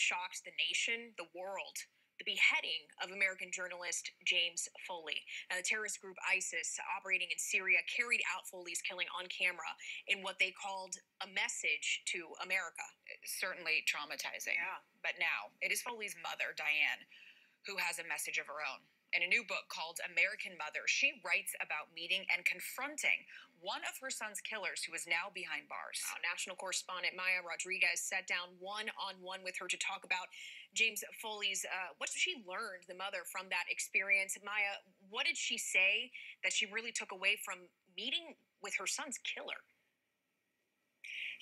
shocked the nation, the world. The beheading of American journalist James Foley. Now, the terrorist group ISIS, operating in Syria, carried out Foley's killing on camera in what they called a message to America. Certainly traumatizing. Yeah. But now, it is Foley's mother, Diane, who has a message of her own. In a new book called American Mother, she writes about meeting and confronting one of her son's killers who is now behind bars. National correspondent Maya Rodriguez sat down one-on-one with her to talk about James Foley's, what she learned, the mother, from that experience. Maya, what did she say that she really took away from meeting with her son's killer?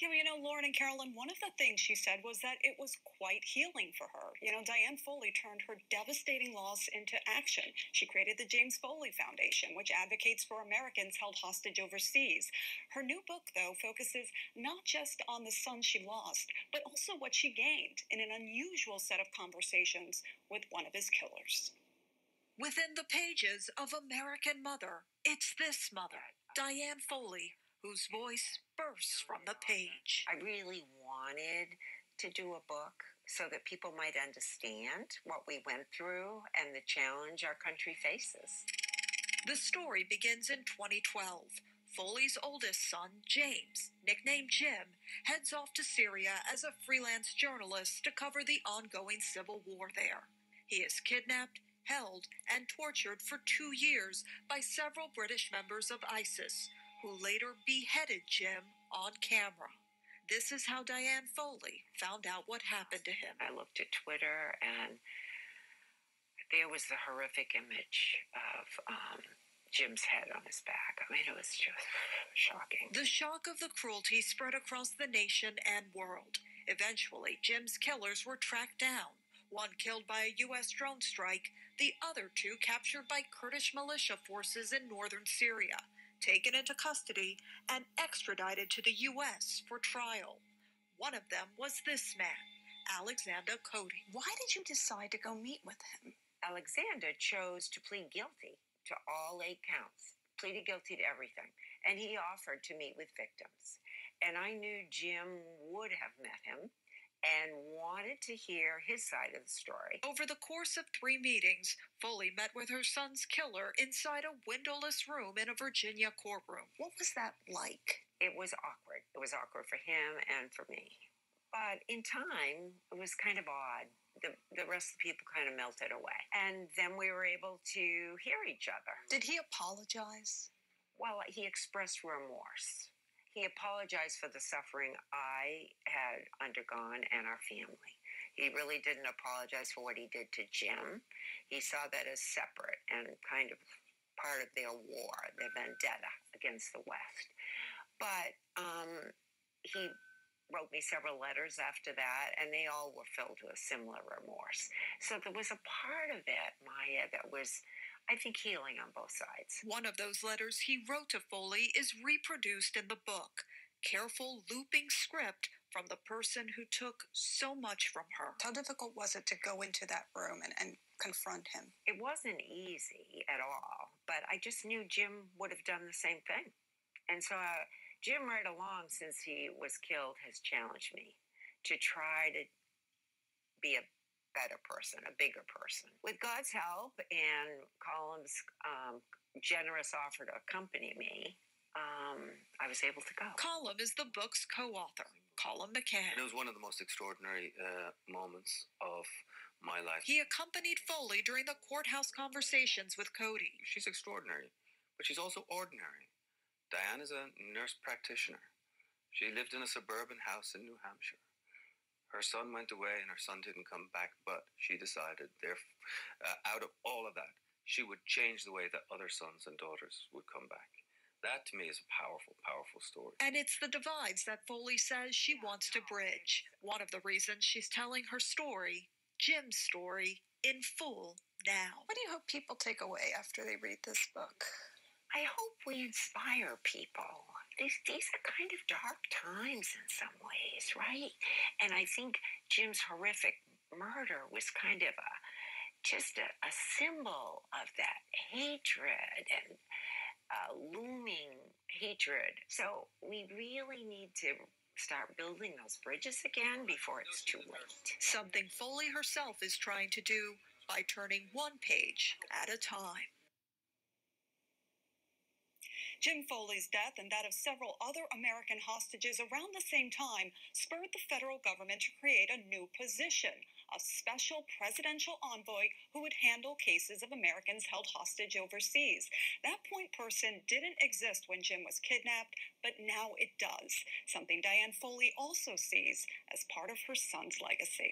Yeah, Lauren and Carolyn, one of the things she said was that it was quite healing for her. Diane Foley turned her devastating loss into action. She created the James Foley Foundation, which advocates for Americans held hostage overseas. Her new book, though, focuses not just on the son she lost, but also what she gained in an unusual set of conversations with one of his killers. Within the pages of American Mother, it's this mother, Diane Foley, whose voice bursts from the page. I really wanted to do a book so that people might understand what we went through and the challenge our country faces. The story begins in 2012. Foley's oldest son, James, nicknamed Jim, heads off to Syria as a freelance journalist to cover the ongoing civil war there. He is kidnapped, held, and tortured for 2 years by several British members of ISIS, who later beheaded Jim on camera. This is how Diane Foley found out what happened to him. I looked at Twitter, and there was the horrific image of Jim's head on his back. I mean, it was just shocking. The shock of the cruelty spread across the nation and world. Eventually, Jim's killers were tracked down. One killed by a U.S. drone strike, the other two captured by Kurdish militia forces in northern Syria, taken into custody and extradited to the U.S. for trial. One of them was this man, Alexander Cody. Why did you decide to go meet with him? Alexander chose to plead guilty to all 8 counts, pleaded guilty to everything, and he offered to meet with victims. And I knew Jim would have met him and wanted to hear his side of the story. Over the course of 3 meetings, Foley met with her son's killer inside a windowless room in a Virginia courtroom. What was that like? It was awkward. It was awkward for him and for me. But in time, it was kind of odd. The rest of the people kind of melted away. And then we were able to hear each other. Did he apologize? Well, he expressed remorse. He apologized for the suffering I had undergone and our family. He really didn't apologize for what he did to Jim. He saw that as separate and kind of part of their war, their vendetta against the West. But he wrote me several letters after that, and they all were filled with similar remorse. So there was a part of it, Maya, that was, I think, healing on both sides. One of those letters he wrote to Foley is reproduced in the book. Careful looping script from the person who took so much from her. How difficult was it to go into that room and confront him? It wasn't easy at all, but I just knew Jim would have done the same thing. And so Jim, right along since he was killed, has challenged me to try to be a better person, a bigger person. With God's help and Colum's generous offer to accompany me, I was able to go. Colum is the book's co-author, Colum McCann. It was one of the most extraordinary moments of my life. He accompanied Foley during the courthouse conversations with Cody. She's extraordinary, but she's also ordinary. Diane is a nurse practitioner. She lived in a suburban house in New Hampshire. Her son went away and her son didn't come back, but she decided out of all of that, she would change the way that other sons and daughters would come back. That, to me, is a powerful, powerful story. And it's the divides that Foley says she wants to bridge. One of the reasons she's telling her story, Jim's story, in full now. What do you hope people take away after they read this book? I hope we inspire people. These are kind of dark times in some ways, right? And I think Jim's horrific murder was kind of just a symbol of that hatred and looming hatred. So we really need to start building those bridges again before it's too late. Something Foley herself is trying to do by turning one page at a time. Jim Foley's death and that of several other American hostages around the same time spurred the federal government to create a new position, a special presidential envoy who would handle cases of Americans held hostage overseas. That point person didn't exist when Jim was kidnapped, but now it does, something Diane Foley also sees as part of her son's legacy.